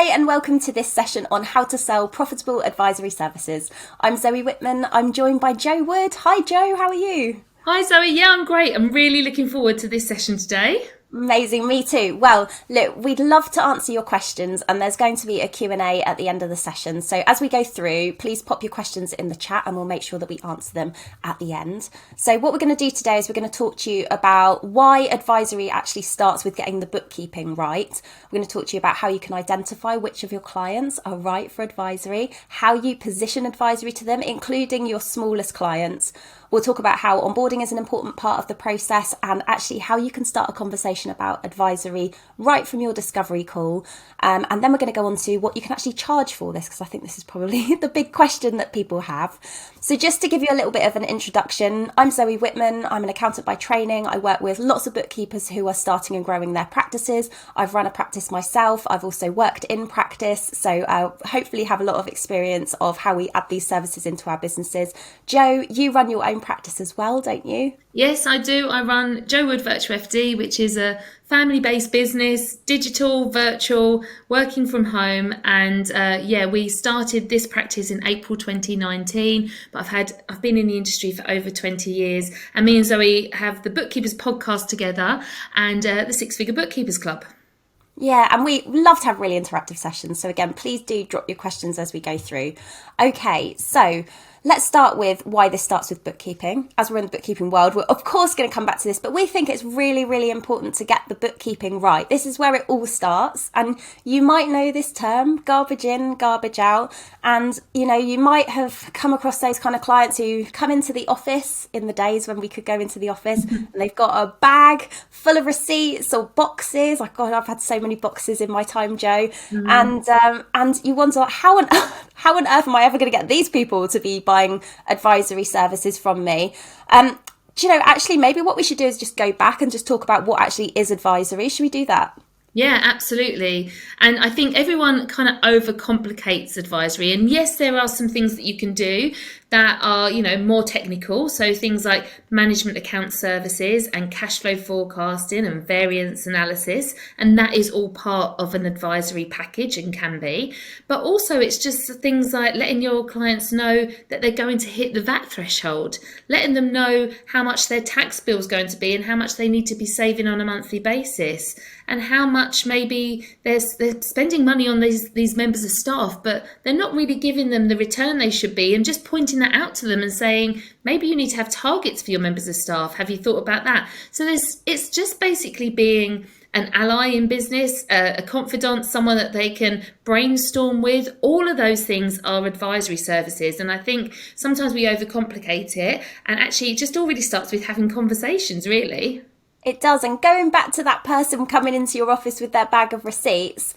Hi, and welcome to this session on how to sell profitable advisory services. I'm Zoe Whitman. I'm joined by Jo Wood. Hi, Jo. How are you? Hi Zoe, yeah, I'm great. I'm really looking forward to this session today. Amazing, me too. Well, look, we'd love to answer your questions, and there's going to be a Q&A at the end of the session. So as we go through, please pop your questions in the chat and we'll make sure that we answer them at the end. So what we're going to do today is we're going to talk to you about why advisory actually starts with getting the bookkeeping right. We're going to talk to you about how you can identify which of your clients are right for advisory, how you position advisory to them, including your smallest clients. We'll talk about how onboarding is an important part of the process and actually how you can start a conversation about advisory right from your discovery call. And then we're going to go on to what you can actually charge for this, because I think this is probably the big question that people have. So just to give you a little bit of an introduction, I'm Zoe Whitman. I'm an accountant by training. I work with lots of bookkeepers who are starting and growing their practices. I've run a practice myself. I've also worked in practice. So I hopefully have a lot of experience of how we add these services into our businesses. Jo, you run your own practice as well, don't you? Yes, I do. I run Jo Wood Virtual FD, which is a family-based business, digital, virtual, working from home. And we started this practice in April 2019. But I've been in the industry for over 20 years. And me and Zoe have the Bookkeepers podcast together and the Six Figure Bookkeepers Club. Yeah, and we love to have really interactive sessions. So again, please do drop your questions as we go through. Okay, so let's start with why this starts with bookkeeping. As we're in the bookkeeping world, we're of course going to come back to this, but we think it's really, really important to get the bookkeeping right. This is where it all starts. And you might know this term, garbage in, garbage out. And, you know, you might have come across those kind of clients who come into the office in the days when we could go into the office and they've got a bag full of receipts or boxes. Like, God, I've had so many boxes in my time, Jo. And you wonder, how on earth am I ever going to get these people to be buying advisory services from me? Do you know, actually, maybe what we should do is just go back and just talk about what actually is advisory. Should we do that? Yeah, absolutely. And I think everyone kind of overcomplicates advisory. And yes, there are some things that you can do that are, more technical. So things like management account services and cash flow forecasting and variance analysis. And that is all part of an advisory package and can be. But also it's just things like letting your clients know that they're going to hit the VAT threshold, letting them know how much their tax bill is going to be and how much they need to be saving on a monthly basis, and how much maybe they're spending money on these members of staff, but they're not really giving them the return they should be, and just pointing that out to them and saying, maybe you need to have targets for your members of staff. Have you thought about that? So it's just basically being an ally in business, a confidant, someone that they can brainstorm with. All of those things are advisory services. And I think sometimes we overcomplicate it, and actually it just all really starts with having conversations, really. It does. And going back to that person coming into your office with their bag of receipts,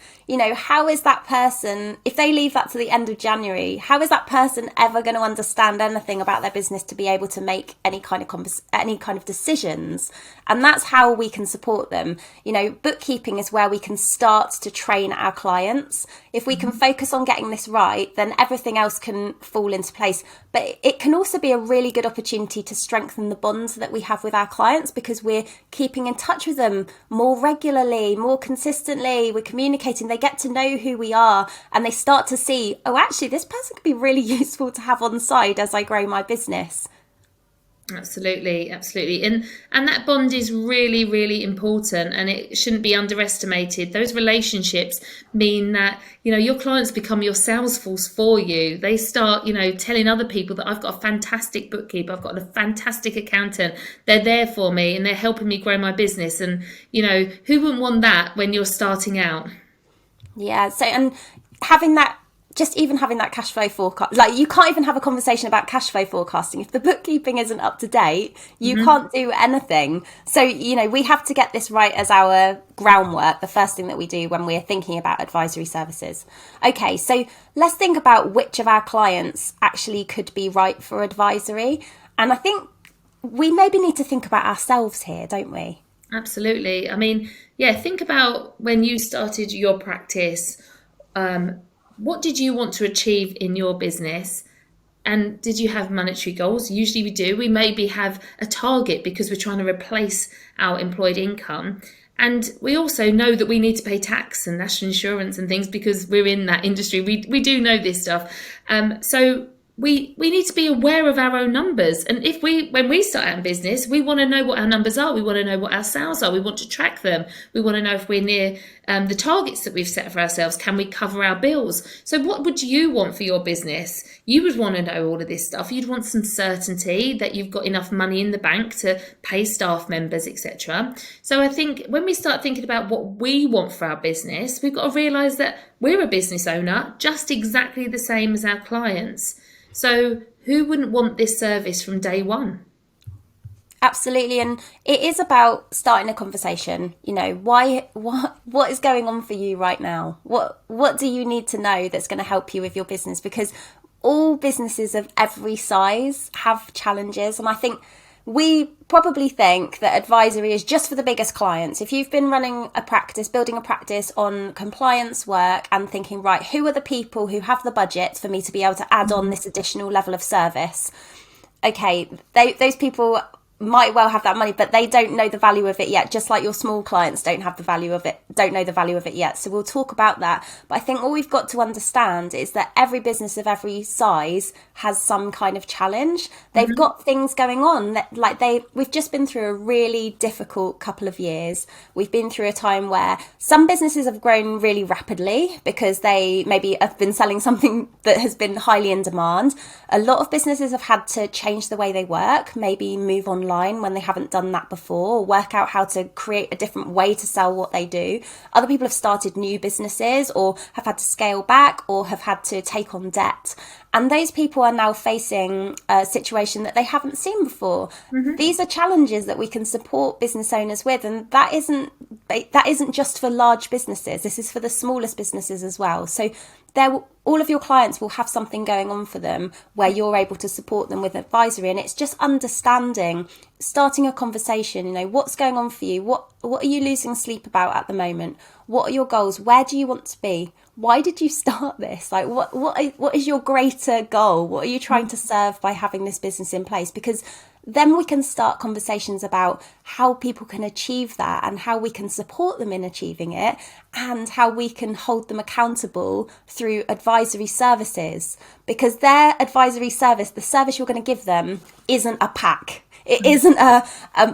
how is that person, if they leave that to the end of January, how is that person ever going to understand anything about their business to be able to make any kind of decisions? And that's how we can support them. Bookkeeping is where we can start to train our clients. If we can focus on getting this right, then everything else can fall into place. But it can also be a really good opportunity to strengthen the bonds that we have with our clients, because we're keeping in touch with them more regularly, more consistently. We're communicating. They get to know who we are, and they start to see, oh, actually, this person could be really useful to have on side as I grow my business. Absolutely. And that bond is really, really important, and it shouldn't be underestimated. Those relationships mean that, your clients become your sales force for you. They start, telling other people that I've got a fantastic bookkeeper, I've got a fantastic accountant. They're there for me and they're helping me grow my business. And, who wouldn't want that when you're starting out? Yeah. So, and having that, just even having that cash flow forecast, like you can't even have a conversation about cash flow forecasting. If the bookkeeping isn't up to date, you can't do anything. So, we have to get this right as our groundwork, the first thing that we do when we're thinking about advisory services. Okay, so let's think about which of our clients actually could be right for advisory. And I think we maybe need to think about ourselves here, don't we? Absolutely. I mean, think about when you started your practice. What did you want to achieve in your business? And did you have monetary goals? Usually we do. We maybe have a target because we're trying to replace our employed income. And we also know that we need to pay tax and national insurance and things because we're in that industry. We do know this stuff. So we need to be aware of our own numbers. And when we start out in business, we want to know what our numbers are. We want to know what our sales are. We want to track them. We want to know if we're near the targets that we've set for ourselves. Can we cover our bills? So what would you want for your business? You would want to know all of this stuff. You'd want some certainty that you've got enough money in the bank to pay staff members, etc. So I think when we start thinking about what we want for our business, we've got to realise that we're a business owner just exactly the same as our clients. So who wouldn't want this service from day one? Absolutely. And it is about starting a conversation. What is going on for you right now? What do you need to know that's going to help you with your business? Because all businesses of every size have challenges. And I think we probably think that advisory is just for the biggest clients. If you've been running a practice, building a practice on compliance work and thinking, right, who are the people who have the budget for me to be able to add on this additional level of service? Okay, those people might well have that money, but they don't know the value of it yet, just like your small clients don't know the value of it yet. So we'll talk about that. But I think all we've got to understand is that every business of every size has some kind of challenge. They've got things going on we've just been through a really difficult couple of years. We've been through a time where some businesses have grown really rapidly because they maybe have been selling something that has been highly in demand. A lot of businesses have had to change the way they work, maybe move online when they haven't done that before, or work out how to create a different way to sell what they do. Other people have started new businesses or have had to scale back or have had to take on debt. And those people are now facing a situation that they haven't seen before. Mm-hmm. These are challenges that we can support business owners with. And that isn't just for large businesses. This is for the smallest businesses as well. So all of your clients will have something going on for them where you're able to support them with advisory. And it's just understanding, starting a conversation, what's going on for you? What are you losing sleep about at the moment? What are your goals? Where do you want to be? Why did you start this? Like, what is your greater goal? What are you trying to serve by having this business in place? Because then we can start conversations about how people can achieve that and how we can support them in achieving it and how we can hold them accountable through advisory services. Because their advisory service, the service you're going to give them, isn't a pack. It isn't a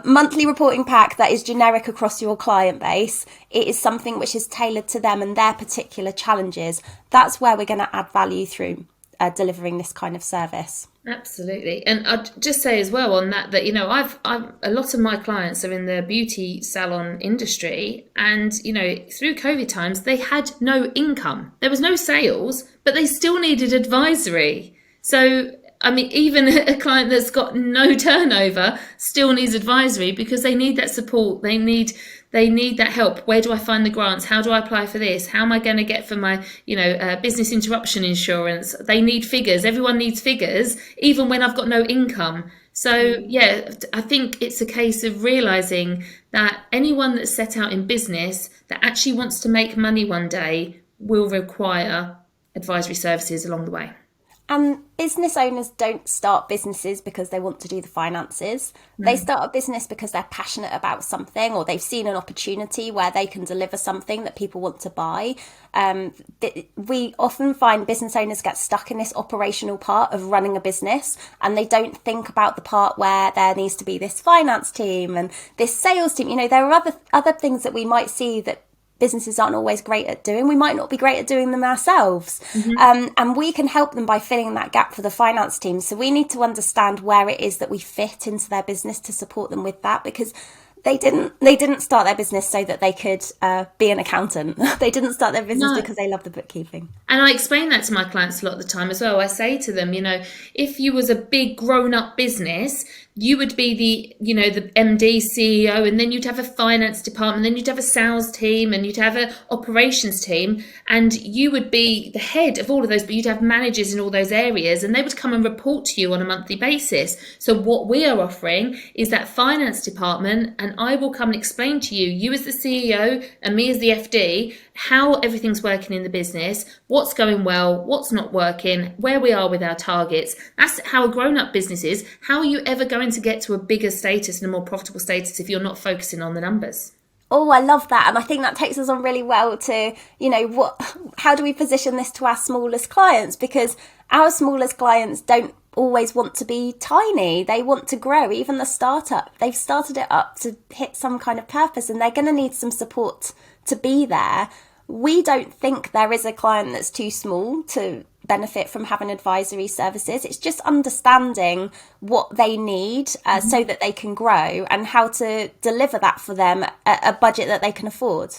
monthly reporting pack that is generic across your client base. It is something which is tailored to them and their particular challenges. That's where we're going to add value through delivering this kind of service. Absolutely. And I'd just say as well on that I've a lot of my clients are in the beauty salon industry, and through COVID times they had no income. There was no sales, but they still needed advisory. So I mean, even a client that's got no turnover still needs advisory because they need that support. They need that help. Where do I find the grants? How do I apply for this? How am I going to get for my, business interruption insurance? They need figures. Everyone needs figures, even when I've got no income. So, yeah, I think it's a case of realising that anyone that's set out in business that actually wants to make money one day will require advisory services along the way. And business owners don't start businesses because they want to do the finances. They start a business because they're passionate about something, or they've seen an opportunity where they can deliver something that people want to buy. We often find business owners get stuck in this operational part of running a business, and they don't think about the part where there needs to be this finance team and this sales team. There are other things that we might see that businesses aren't always great at doing. We might not be great at doing them ourselves. Mm-hmm. And we can help them by filling that gap for the finance team. So we need to understand where it is that we fit into their business to support them with that, because they didn't start their business so that they could be an accountant. They didn't start their business because they love the bookkeeping. And I explain that to my clients a lot of the time as well. I say to them, if you was a big grown-up business, you would be the MD, CEO, and then you'd have a finance department, then you'd have a sales team, and you'd have an operations team, and you would be the head of all of those, but you'd have managers in all those areas, and they would come and report to you on a monthly basis. So what we are offering is that finance department, and I will come and explain to you as the CEO and me as the FD, how everything's working in the business, what's going well, what's not working, where we are with our targets. That's how a grown-up business is. How are you ever going to get to a bigger status and a more profitable status if you're not focusing on the numbers? Oh, I love that. And I think that takes us on really well to, how do we position this to our smallest clients? Because our smallest clients don't always want to be tiny. They want to grow. Even the startup, they've started it up to hit some kind of purpose, and they're going to need some support to be there. We don't think there is a client that's too small to benefit from having advisory services. It's just understanding what they need so that they can grow, and how to deliver that for them at a budget that they can afford.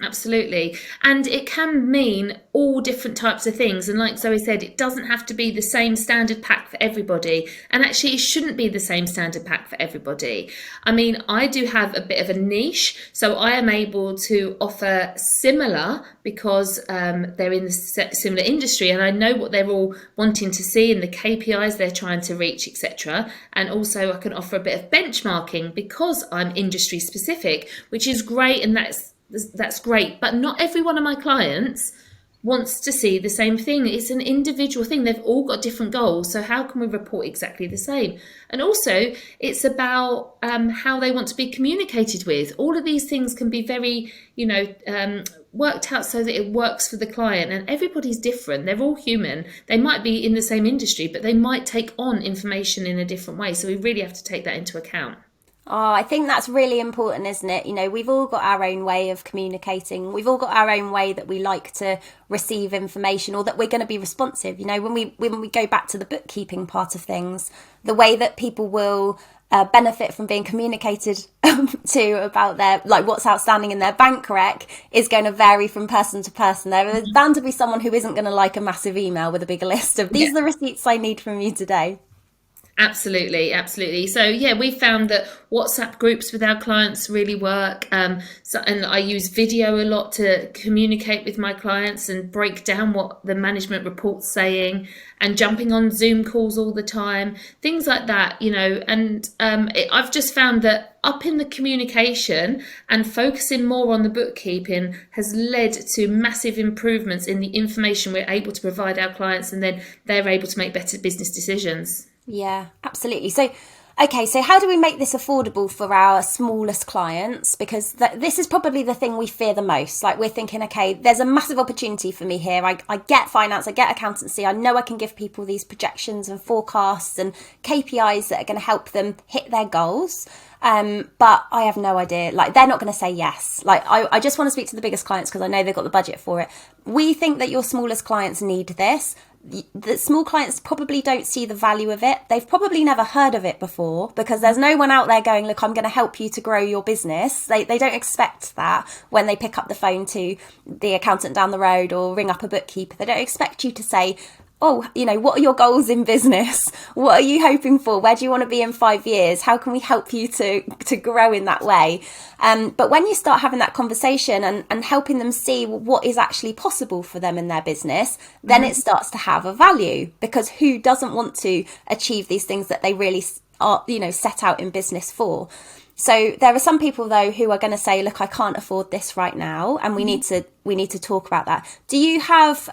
Absolutely. And it can mean all different types of things. And like Zoe said, it doesn't have to be the same standard pack for everybody. And actually, it shouldn't be the same standard pack for everybody. I mean, I do have a bit of a niche, so I am able to offer similar because they're in the similar industry, and I know what they're all wanting to see and the KPIs they're trying to reach, etc. And also I can offer a bit of benchmarking because I'm industry specific, which is great, and that's great. But not every one of my clients wants to see the same thing. It's an individual thing. They've all got different goals. So how can we report exactly the same? And also it's about how they want to be communicated with. All of these things can be very, worked out so that it works for the client, and everybody's different. They're all human. They might be in the same industry, but they might take on information in a different way. So we really have to take that into account. Oh, I think that's really important, isn't it? We've all got our own way of communicating. We've all got our own way that we like to receive information, or that we're going to be responsive. When we go back to the bookkeeping part of things, the way that people will benefit from being communicated to about their, like, what's outstanding in their bank rec is going to vary from person to person. There's bound to be someone who isn't going to like a massive email with a big list of these are the receipts I need from you today. Absolutely. So yeah, we found that WhatsApp groups with our clients really work. And I use video a lot to communicate with my clients and break down what the management report's saying, and jumping on Zoom calls all the time, things like that, and I've just found that upping the communication and focusing more on the bookkeeping has led to massive improvements in the information we're able to provide our clients, and then they're able to make better business decisions. Yeah, absolutely. So how do we make this affordable for our smallest clients? Because this is probably the thing we fear the most. Like, we're thinking, okay, there's a massive opportunity for me here. I get finance, I get accountancy. I know I can give people these projections and forecasts and KPIs that are going to help them hit their goals. But I have no idea. Like, they're not going to say yes. Like, I just want to speak to the biggest clients because I know they've got the budget for it. We think that your smallest clients need this. The small clients probably don't see the value of it. They've probably never heard of it before, because there's no one out there going, look, I'm going to help you to grow your business. They don't expect that when they pick up the phone to the accountant down the road or ring up a bookkeeper. They don't expect you to say, oh, what are your goals in business? What are you hoping for? Where do you want to be in 5 years? How can we help you to grow in that way? But when you start having that conversation and helping them see what is actually possible for them in their business, then it starts to have a value, because who doesn't want to achieve these things that they really are, set out in business for? So there are some people, though, who are going to say, look, I can't afford this right now, and we need to talk about that. Do you have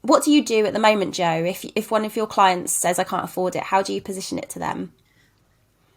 what do you do at the moment, Jo? If one of your clients says I can't afford it, how do you position it to them?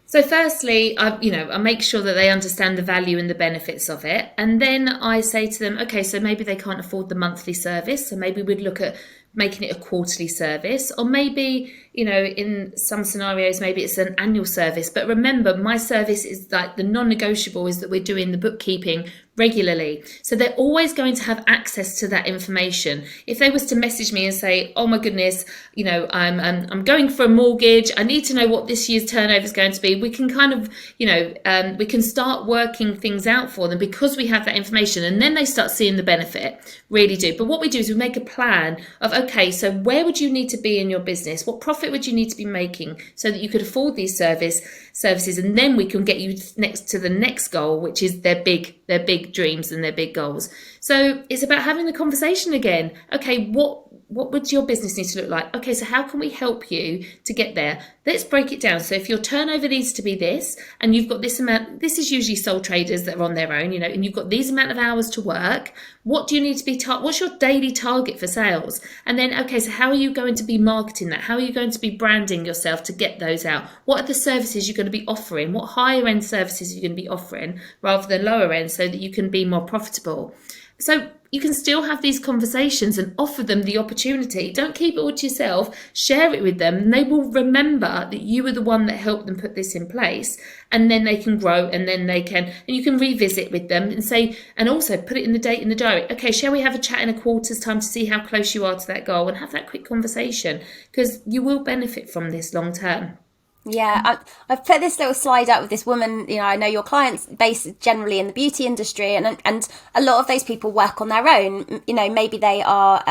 So firstly, I make sure that they understand the value and the benefits of it. And then I say to them, okay, so maybe they can't afford the monthly service. So maybe we'd look at making it a quarterly service, or maybe, in some scenarios, maybe it's an annual service. But remember, my service is like the non-negotiable is that we're doing the bookkeeping regularly. So they're always going to have access to that information. If they was to message me and say, oh my goodness, I'm going for a mortgage, I need to know what this year's turnover is going to be, we can kind of, we can start working things out for them because we have that information, and then they start seeing the benefit, really do. But what we do is we make a plan of, okay, so where would you need to be in your business? What profit would you need to be making so that you could afford these services? And then we can get you next to the next goal, which is their big dreams and their big goals. So it's about having the conversation again. Okay, what would your business need to look like? Okay, so how can we help you to get there? Let's break it down. So if your turnover needs to be this, and you've got this amount, this is usually sole traders that are on their own, and you've got these amount of hours to work. What do you need to be, what's your daily target for sales? And then, okay, so how are you going to be marketing that? How are you going to be branding yourself to get those out? What are the services you're going to be offering? What higher end services are you going to be offering rather than lower end so that you can be more profitable? So you can still have these conversations and offer them the opportunity. Don't keep it all to yourself. Share it with them, and they will remember that you were the one that helped them put this in place. And then they can grow, and then and you can revisit with them and say, and also put it in the date in the diary. Okay, shall we have a chat in a quarter's time to see how close you are to that goal, and have that quick conversation, because you will benefit from this long term. Yeah, I've put this little slide up with this woman. I know your clients based generally in the beauty industry, and a lot of those people work on their own. Maybe they are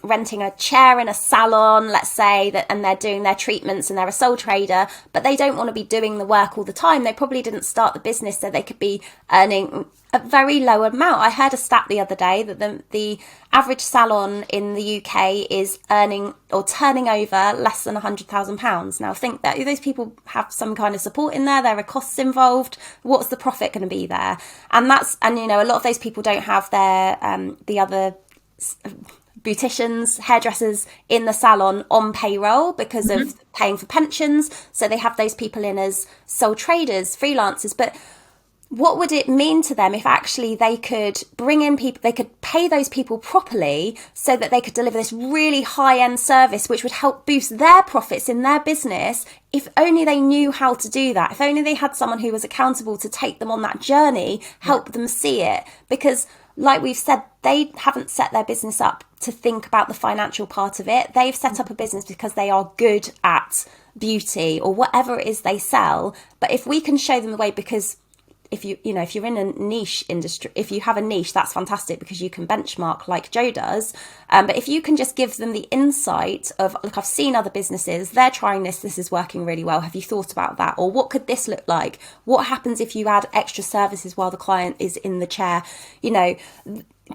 renting a chair in a salon, let's say, and they're doing their treatments and they're a sole trader, but they don't want to be doing the work all the time. They probably didn't start the business so they could be earning a very low amount. I heard a stat the other day that the average salon in the UK is earning or turning over less than £100,000. Now think that those people have some kind of support in there. There are costs involved. What's the profit going to be there? And a lot of those people don't have their the other beauticians, hairdressers in the salon on payroll because of paying for pensions. So they have those people in as sole traders, freelancers. But what would it mean to them if actually they could bring in people, they could pay those people properly so that they could deliver this really high-end service which would help boost their profits in their business? If only they knew how to do that, if only they had someone who was accountable to take them on that journey, help them see it. Because like we've said, they haven't set their business up to think about the financial part of it. They've set up a business because they are good at beauty or whatever it is they sell. But if we can show them the way, because if you're in a niche industry, if you have a niche, that's fantastic because you can benchmark like Joe does. But if you can just give them the insight of, look, I've seen other businesses, they're trying this is working really well. Have you thought about that? Or what could this look like? What happens if you add extra services while the client is in the chair?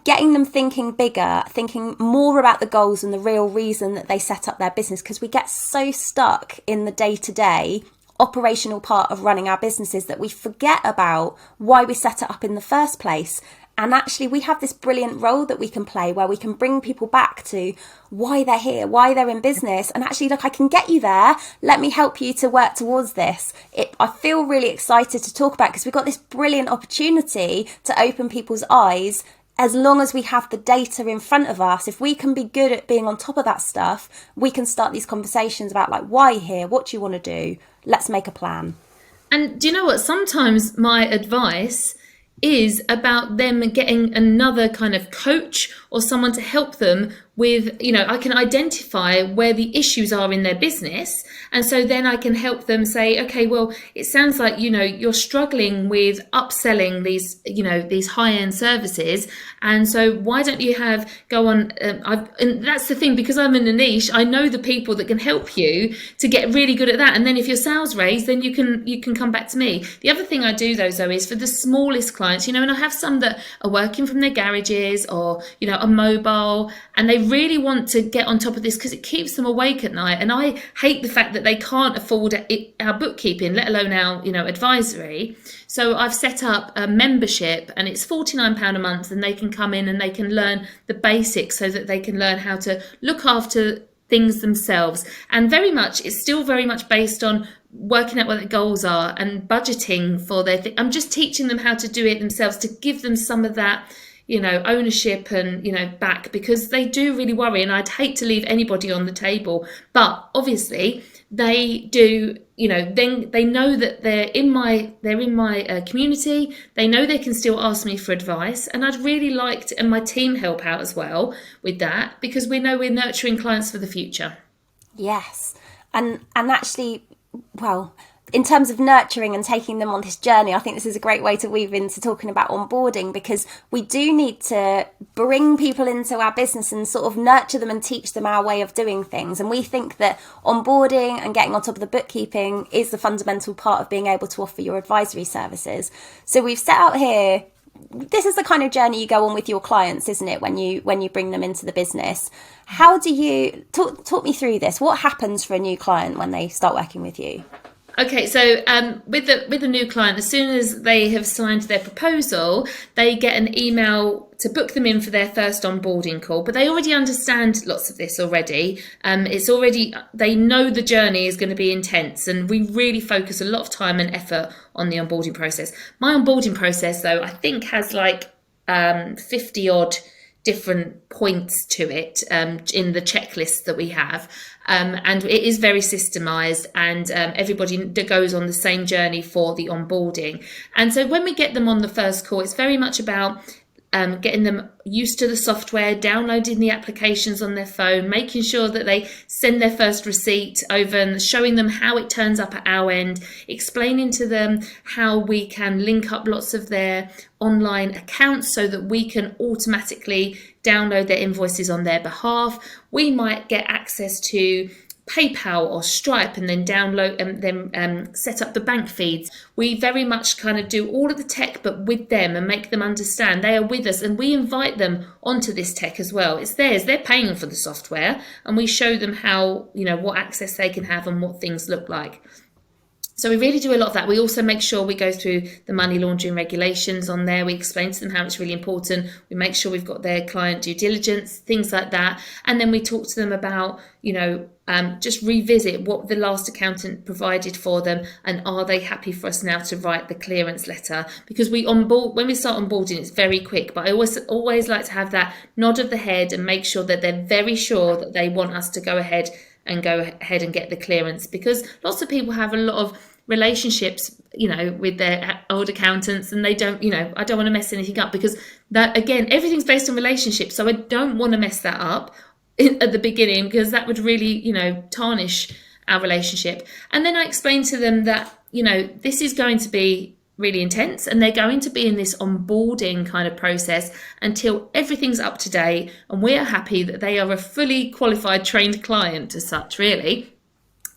Getting them thinking bigger, thinking more about the goals and the real reason that they set up their business, because we get so stuck in the day-to-day operational part of running our businesses that we forget about why we set it up in the first place. And actually we have this brilliant role that we can play where we can bring people back to why they're here, why they're in business, and actually, look, I can get you there. Let me help you to work towards this. I feel really excited to talk about it because we've got this brilliant opportunity to open people's eyes. As long as we have the data in front of us, if we can be good at being on top of that stuff, we can start these conversations about like, why here? What do you want to do? Let's make a plan. And do you know what? Sometimes my advice is about them getting another kind of coach or someone to help them with, I can identify where the issues are in their business. And so then I can help them say, okay, well, it sounds like, you're struggling with upselling these high-end services. And so why don't you go on, and that's the thing, because I'm in a niche, I know the people that can help you to get really good at that. And then if your sales raise, then you can come back to me. The other thing I do though, Zoe, is for the smallest clients, and I have some that are working from their garages or, are mobile, and they really want to get on top of this because it keeps them awake at night. And I hate the fact that they can't afford our bookkeeping, let alone our advisory. So I've set up a membership, and it's £49 a month, and they can come in and they can learn the basics so that they can learn how to look after things themselves. And it's still very much based on working out what their goals are and budgeting for their I'm just teaching them how to do it themselves, to give them some of that ownership and back, because they do really worry, and I'd hate to leave anybody on the table. But obviously they do, then they know that they're in my community. They know they can still ask me for advice, and I'd really like to, and my team help out as well with that, because we know we're nurturing clients for the future. Yes. And actually, well, in terms of nurturing and taking them on this journey, I think this is a great way to weave into talking about onboarding, because we do need to bring people into our business and sort of nurture them and teach them our way of doing things. And we think that onboarding and getting on top of the bookkeeping is the fundamental part of being able to offer your advisory services. So we've set out here this is the kind of journey you go on with your clients, isn't it, when you bring them into the business? How do you talk me through this? What happens for a new client when they start working with you? Okay, so with the new client, as soon as they have signed their proposal, they get an email to book them in for their first onboarding call. But they already understand lots of this already. They know the journey is going to be intense, and we really focus a lot of time and effort on the onboarding process. My onboarding process, though, I think has like 50 odd different points to it in the checklist that we have, and it is very systemized, and everybody goes on the same journey for the onboarding. And so when we get them on the first call, it's very much about getting them used to the software, downloading the applications on their phone, making sure that they send their first receipt over and showing them how it turns up at our end, explaining to them how we can link up lots of their online accounts so that we can automatically download their invoices on their behalf. We might get access to PayPal or Stripe and then download and then set up the bank feeds. We very much kind of do all of the tech but with them and make them understand they are with us, and we invite them onto this tech as well. It's theirs, they're paying for the software, and we show them how, what access they can have and what things look like. So we really do a lot of that. We also make sure we go through the money laundering regulations on there. We explain to them how it's really important. We make sure we've got their client due diligence, things like that. And then we talk to them about, just revisit what the last accountant provided for them, and are they happy for us now to write the clearance letter? Because when we start onboarding, it's very quick, but I always like to have that nod of the head and make sure that they're very sure that they want us to go ahead and get the clearance, because lots of people have a lot of relationships, with their old accountants, and they don't, I don't want to mess anything up, because that, again, everything's based on relationships. So I don't want to mess that up at the beginning, because that would really, tarnish our relationship. And then I explain to them that, this is going to be really intense, and they're going to be in this onboarding kind of process until everything's up to date and we are happy that they are a fully qualified trained client as such, really.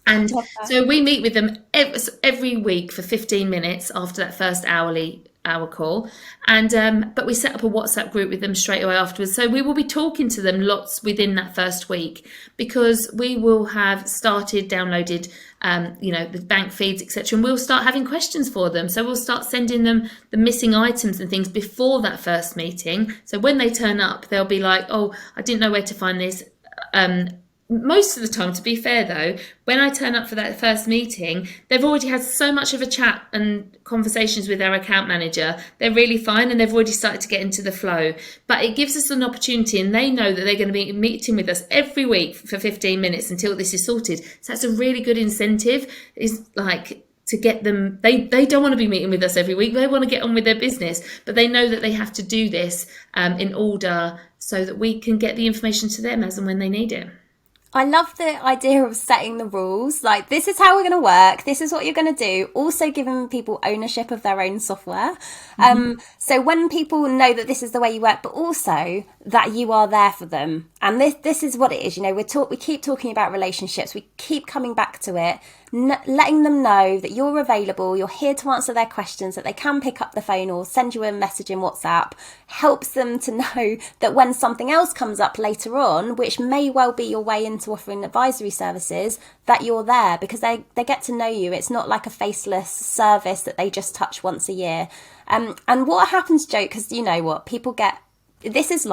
And so we meet with them every week for 15 minutes after that first hour call, and but we set up a WhatsApp group with them straight away afterwards. So we will be talking to them lots within that first week, because we will have downloaded the bank feeds, etc., and we'll start having questions for them. So we'll start sending them the missing items and things before that first meeting. So when they turn up, they'll be like, "Oh, I didn't know where to find this." Most of the time, to be fair though, when I turn up for that first meeting, they've already had so much of a chat and conversations with their account manager. They're really fine, and they've already started to get into the flow. But it gives us an opportunity, and they know that they're going to be meeting with us every week for 15 minutes until this is sorted. So that's a really good incentive, is like to get them. They don't want to be meeting with us every week. They want to get on with their business, but they know that they have to do this in order so that we can get the information to them as and when they need it. I love the idea of setting the rules. Like, this is how we're going to work. This is what you're going to do. Also giving people ownership of their own software. So when people know that this is the way you work, but also that you are there for them. And this is what it is. We keep talking about relationships. We keep coming back to it, letting them know that you're available. You're here to answer their questions, that they can pick up the phone or send you a message in WhatsApp. Helps them to know that when something else comes up later on, which may well be your way into offering advisory services, that you're there, because they get to know you. It's not like a faceless service that they just touch once a year. And what happens, Jo, because you know what people get, this is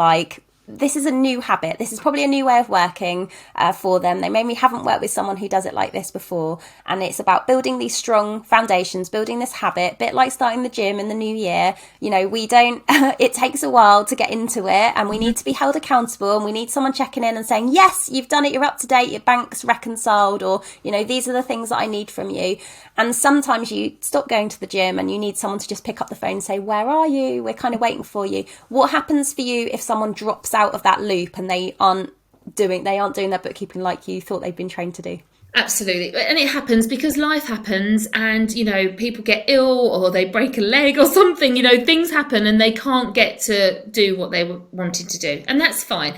a new habit. This is probably a new way of working for them. They maybe haven't worked with someone who does it like this before. And it's about building these strong foundations, building this habit, a bit like starting the gym in the new year. It takes a while to get into it, and we need to be held accountable, and we need someone checking in and saying, yes, you've done it, you're up to date, your bank's reconciled, or, these are the things that I need from you. And sometimes you stop going to the gym and you need someone to just pick up the phone and say, where are you? We're kind of waiting for you. What happens for you if someone drops out of that loop and they aren't doing their bookkeeping like you thought they've been trained to do? Absolutely. And it happens because life happens, and, people get ill or they break a leg or something, things happen and they can't get to do what they wanted to do. And that's fine.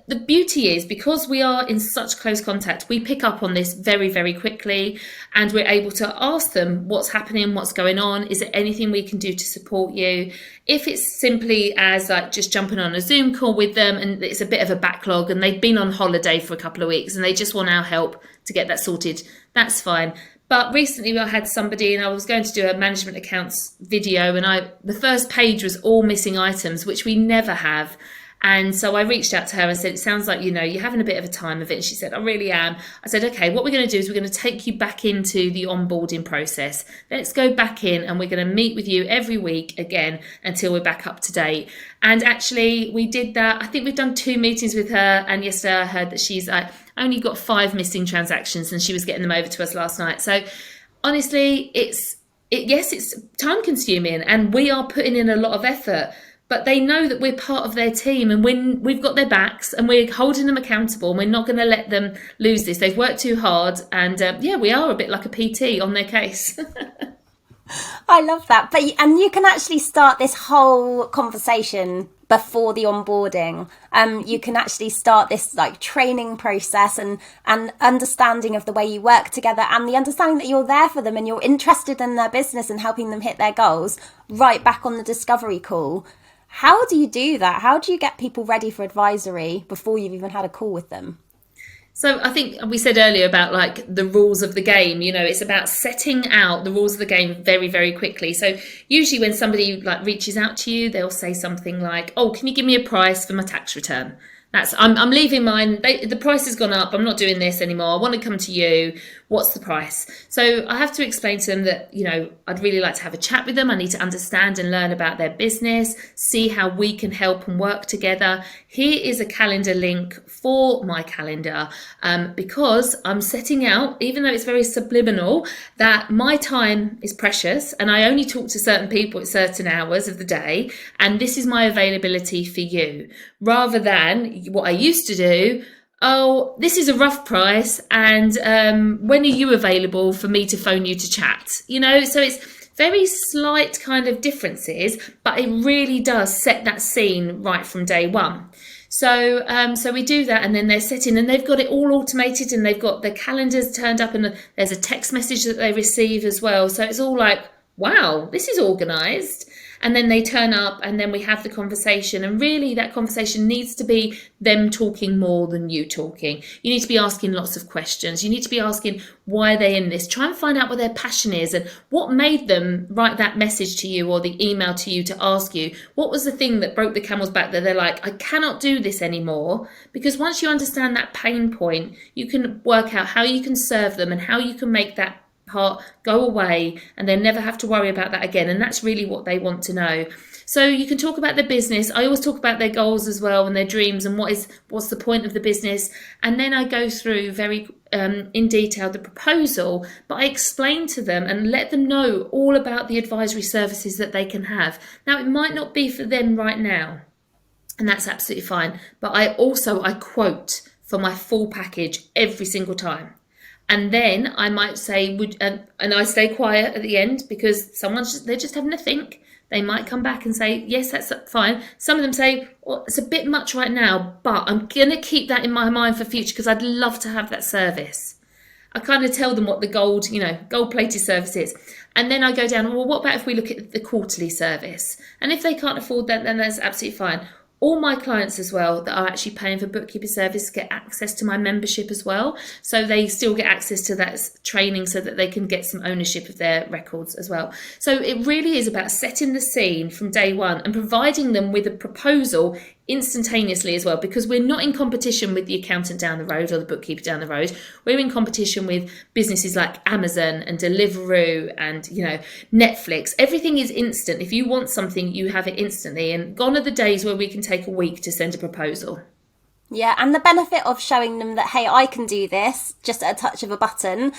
the beauty is, because we are in such close contact, we pick up on this very, very quickly, and we're able to ask them what's happening, what's going on, is there anything we can do to support you? If it's simply as like just jumping on a Zoom call with them and it's a bit of a backlog and they've been on holiday for a couple of weeks and they just want our help to get that sorted, that's fine. But recently I had somebody, and I was going to do a management accounts video, and the first page was all missing items, which we never have. And so I reached out to her and said, it sounds like, you're having a bit of a time of it. And she said, I really am. I said, okay, what we're going to do is we're going to take you back into the onboarding process. Let's go back in, and we're going to meet with you every week again until we're back up to date. And actually we did that. I think we've done 2 meetings with her. And yesterday I heard that she's only got 5 missing transactions, and she was getting them over to us last night. So honestly, it's time consuming, and we are putting in a lot of effort. But they know that we're part of their team, and when we've got their backs, and we're holding them accountable, and we're not going to let them lose this. They've worked too hard, and we are a bit like a PT on their case. I love that. And you can actually start this whole conversation before the onboarding. You can actually start this like training process and understanding of the way you work together, and the understanding that you're there for them and you're interested in their business and helping them hit their goals right back on the discovery call. How do you do that? How do you get people ready for advisory before you've even had a call with them? So I think we said earlier about like the rules of the game, it's about setting out the rules of the game very, very quickly. So usually when somebody like reaches out to you, they'll say something like, oh, can you give me a price for my tax return? I'm leaving mine. The price has gone up. I'm not doing this anymore. I want to come to you. What's the price? So I have to explain to them that, I'd really like to have a chat with them. I need to understand and learn about their business, see how we can help and work together. Here is a calendar link for my calendar, because I'm setting out, even though it's very subliminal, that my time is precious and I only talk to certain people at certain hours of the day. And this is my availability for you, rather than what I used to do. Oh, this is a rough price, and when are you available for me to phone you to chat? So it's very slight kind of differences, but it really does set that scene right from day one. So we do that, and then they're sitting and they've got it all automated, and they've got their calendars turned up, and there's a text message that they receive as well. So it's all like, wow, this is organised. And then they turn up, and then we have the conversation. And really that conversation needs to be them talking more than you talking. You need to be asking lots of questions. You need to be asking why they're in this. Try and find out what their passion is and what made them write that message to you or the email to you to ask you. What was the thing that broke the camel's back that they're like, I cannot do this anymore? Because once you understand that pain point, you can work out how you can serve them and how you can make that part go away, and they never have to worry about that again. And that's really what they want to know. So you can talk about their business. I always talk about their goals as well, and their dreams, and what's the point of the business. And then I go through very in detail the proposal, but I explain to them and let them know all about the advisory services that they can have. Now, it might not be for them right now, and that's absolutely fine, but I quote for my full package every single time. And then I might say, and I stay quiet at the end, because they're just having a think. They might come back and say, yes, that's fine. Some of them say, well, it's a bit much right now, but I'm going to keep that in my mind for future because I'd love to have that service. I kind of tell them what the gold-plated service is. And then I go down, well, what about if we look at the quarterly service? And if they can't afford that, then that's absolutely fine. All my clients as well that are actually paying for bookkeeper service get access to my membership as well. So they still get access to that training so that they can get some ownership of their records as well. So it really is about setting the scene from day one and providing them with a proposal instantaneously as well, because we're not in competition with the accountant down the road or the bookkeeper down the road. We're in competition with businesses like Amazon and Deliveroo and Netflix. Everything is instant. If you want something, you have it instantly, and gone are the days where we can take a week to send a proposal. Yeah, and the benefit of showing them that, hey, I can do this just at a touch of a button,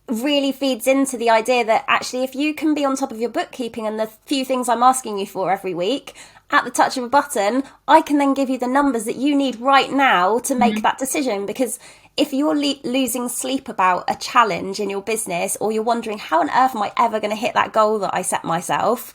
really feeds into the idea that actually if you can be on top of your bookkeeping and the few things I'm asking you for every week at the touch of a button, I can then give you the numbers that you need right now to make that decision. Because if you're losing sleep about a challenge in your business, or you're wondering how on earth am I ever going to hit that goal that I set myself,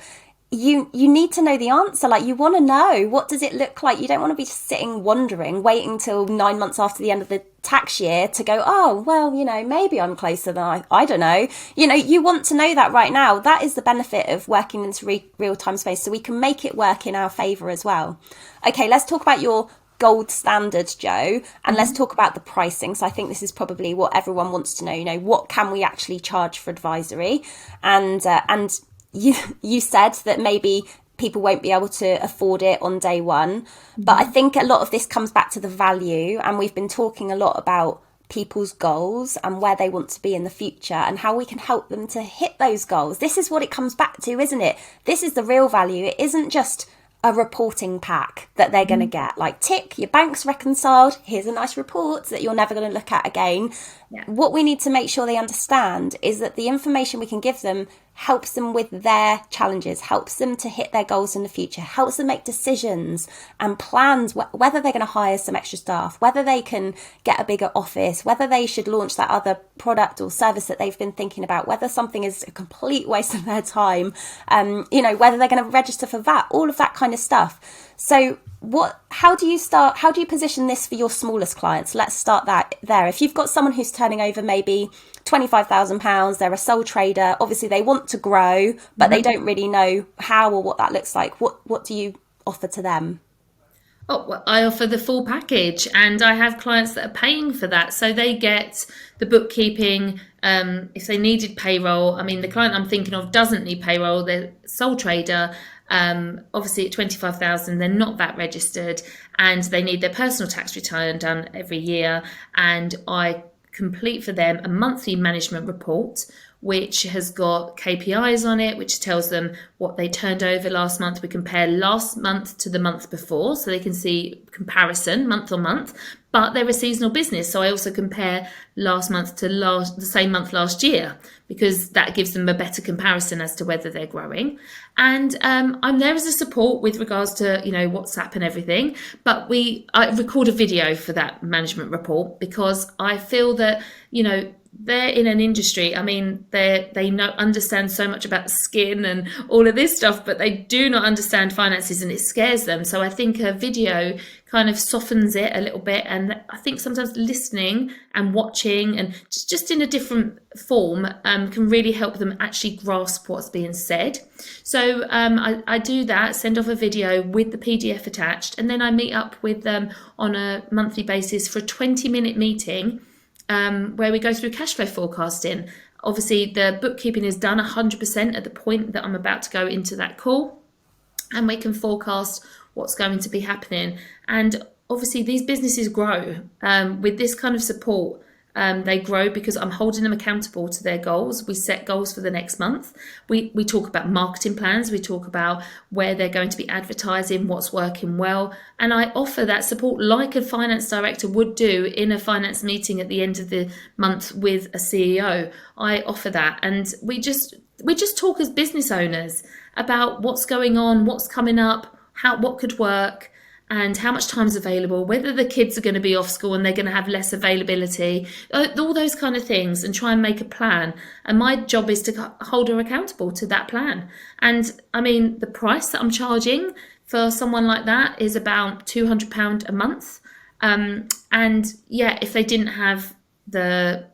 you need to know the answer. Like, you want to know, what does it look like? You don't want to be sitting wondering, waiting till 9 months after the end of the tax year to go, oh, well, maybe I'm closer than I don't know. You want to know that right now. That is the benefit of working into real-time space, so we can make it work in our favour as well. Okay, let's talk about your gold standard, Jo, and let's talk about the pricing. So I think this is probably what everyone wants to know. What can we actually charge for advisory? And you said that maybe people won't be able to afford it on day one. But I think a lot of this comes back to the value. And we've been talking a lot about people's goals and where they want to be in the future and how we can help them to hit those goals. This is what it comes back to, isn't it? This is the real value. It isn't just a reporting pack that they're going to get. Like, tick, your bank's reconciled. Here's a nice report that you're never going to look at again. Yeah. What we need to make sure they understand is that the information we can give them helps them with their challenges, helps them to hit their goals in the future, helps them make decisions and plans, whether they're going to hire some extra staff, whether they can get a bigger office, whether they should launch that other product or service that they've been thinking about, whether something is a complete waste of their time, whether they're going to register for VAT, all of that kind of stuff. So how do you position this for your smallest clients? Let's start there. If you've got someone who's turning over maybe £25,000, they're a sole trader, obviously they want to grow, but they don't really know how or what that looks like. What do you offer to them? Oh, well, I offer the full package, and I have clients that are paying for that. So they get the bookkeeping. If they needed payroll, the client I'm thinking of doesn't need payroll. They're sole trader. Obviously at 25,000, they're not VAT registered, and they need their personal tax return done every year. And I complete for them a monthly management report, which has got KPIs on it, which tells them what they turned over last month. We compare last month to the month before, so they can see comparison month on month. But they're a seasonal business, so I also compare last month to the same month last year, because that gives them a better comparison as to whether they're growing. And I'm there as a support with regards to WhatsApp and everything. But I record a video for that management report, because I feel that they're in an industry. They understand so much about skin and all of this stuff, but they do not understand finances, and it scares them. So I think a video kind of softens it a little bit, and I think sometimes listening and watching and just in a different form can really help them actually grasp what's being said. So I do that, send off a video with the PDF attached, and then I meet up with them on a monthly basis for a 20-minute meeting where we go through cash flow forecasting. Obviously, the bookkeeping is done 100% at the point that I'm about to go into that call, and we can forecast what's going to be happening. And obviously, these businesses grow with this kind of support. They grow because I'm holding them accountable to their goals. We set goals for the next month. We talk about marketing plans. We talk about where they're going to be advertising, what's working well. And I offer that support like a finance director would do in a finance meeting at the end of the month with a CEO. I offer that. And we just talk as business owners about what's going on, what's coming up, what could work, and how much time's available, whether the kids are going to be off school and they're going to have less availability, all those kind of things, and try and make a plan. And my job is to hold her accountable to that plan. And the price that I'm charging for someone like that is about £200 a month. And yeah, if they didn't have the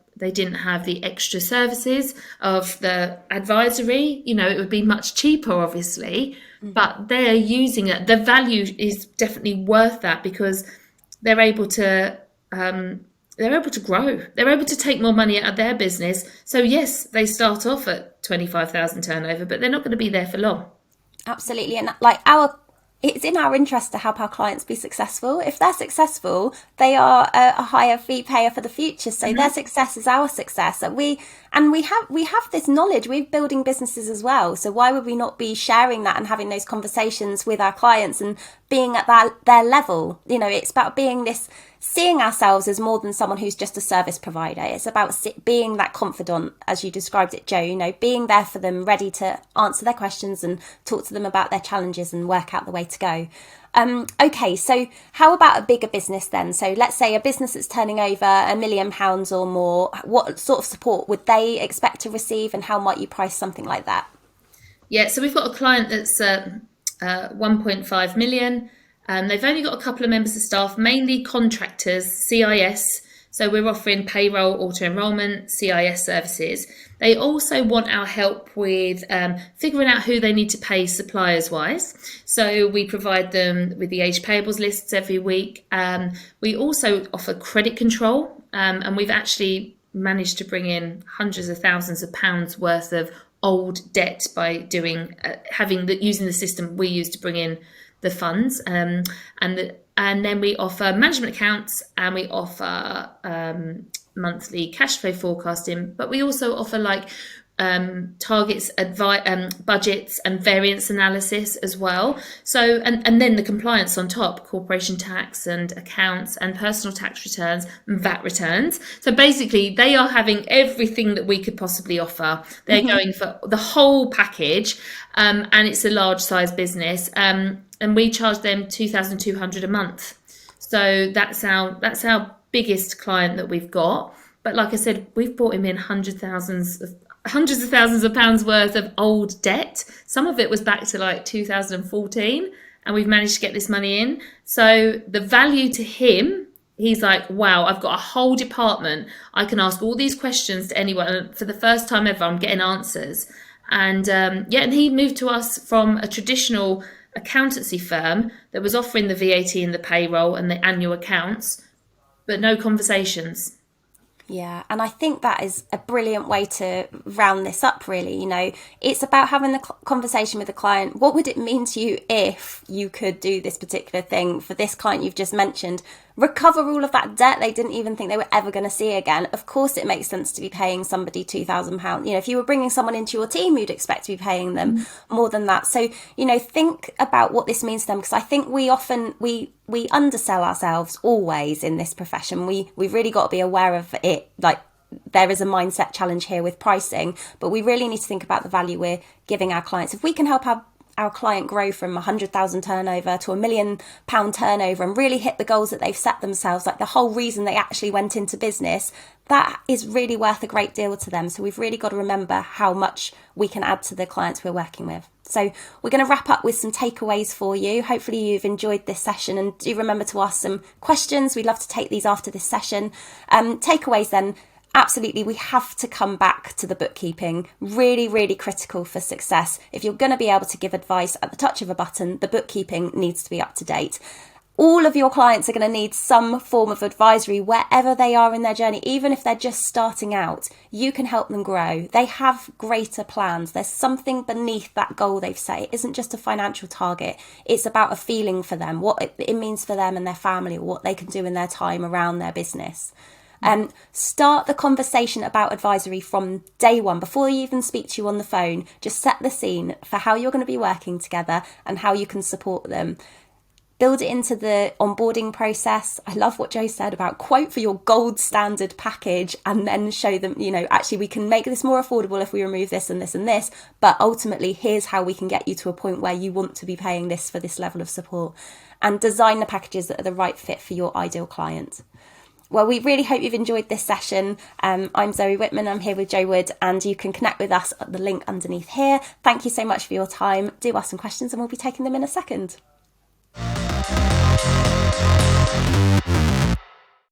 extra services of the advisory, it would be much cheaper, obviously. But they're using it. The value is definitely worth that, because they're able to grow. They're able to take more money out of their business. So yes, they start off at 25,000 turnover, but they're not going to be there for long. Absolutely, and it's in our interest to help our clients be successful. If they're successful, they are a higher fee payer for the future. So their success is our success. And we have this knowledge. We're building businesses as well. So why would we not be sharing that and having those conversations with our clients and being at their level? It's about seeing ourselves as more than someone who's just a service provider. It's about being that confidant, as you described it, Jo, being there for them, ready to answer their questions and talk to them about their challenges and work out the way to go. Okay, so how about a bigger business then? So let's say a business that's turning over £1 million or more. What sort of support would they expect to receive, and how might you price something like that? Yeah, so we've got a client that's 1.5 million. They've only got a couple of members of staff, mainly contractors, CIS. So we're offering payroll, auto enrolment, CIS services. They also want our help with figuring out who they need to pay suppliers wise. So we provide them with the age payables lists every week. We also offer credit control, and we've actually managed to bring in hundreds of thousands of pounds worth of old debt by doing using the system we use to bring in the funds, and then we offer management accounts, and we offer monthly cash flow forecasting, but we also offer targets, budgets, and variance analysis as well. So, and then the compliance on top, corporation tax and accounts and personal tax returns and VAT returns. So basically, they are having everything that we could possibly offer. They're going for the whole package, and it's a large size business. And we charge them $2,200 a month. So that's our biggest client that we've got. But like I said, we've brought him in hundreds of thousands of pounds worth of old debt. Some of it was back to 2014, and we've managed to get this money in. So the value to him, he's like, wow, I've got a whole department. I can ask all these questions to anyone. And for the first time ever, I'm getting answers. And and he moved to us from a traditional accountancy firm that was offering the VAT and the payroll and the annual accounts, but no conversations. Yeah, and I think that is a brilliant way to round this up, really. It's about having the conversation with the client. What would it mean to you if you could do this particular thing for this client you've just mentioned? Recover all of that debt they didn't even think they were ever going to see again. Of course, it makes sense to be paying somebody £2,000. If you were bringing someone into your team, you'd expect to be paying them more than that. So, think about what this means to them, because I think we often, we undersell ourselves always in this profession. We've really got to be aware of it. There is a mindset challenge here with pricing, but we really need to think about the value we're giving our clients. If we can help our client grow from 100,000 turnover to £1 million turnover and really hit the goals that they've set themselves, like the whole reason they actually went into business, that is really worth a great deal to them. So we've really got to remember how much we can add to the clients we're working with. So we're going to wrap up with some takeaways for you. Hopefully you've enjoyed this session, and do remember to ask some questions. We'd love to take these after this session. Takeaways then. Absolutely, we have to come back to the bookkeeping. Really, really critical for success. If you're going to be able to give advice at the touch of a button, the bookkeeping needs to be up to date. All of your clients are going to need some form of advisory wherever they are in their journey. Even if they're just starting out, you can help them grow. They have greater plans. There's something beneath that goal they've set. It isn't just a financial target. It's about a feeling for them, what it means for them and their family, or what they can do in their time around their business. Start the conversation about advisory from day one, before you even speak to you on the phone. Just set the scene for how you're going to be working together and how you can support them. Build it into the onboarding process. I love what Joe said about quote for your gold standard package, and then show them, actually we can make this more affordable if we remove this and this and this, but ultimately here's how we can get you to a point where you want to be paying this for this level of support. And design the packages that are the right fit for your ideal client. Well, we really hope you've enjoyed this session. I'm Zoe Whitman. I'm here with Joe Wood, and you can connect with us at the link underneath here. Thank you so much for your time. Do ask some questions and we'll be taking them in a second.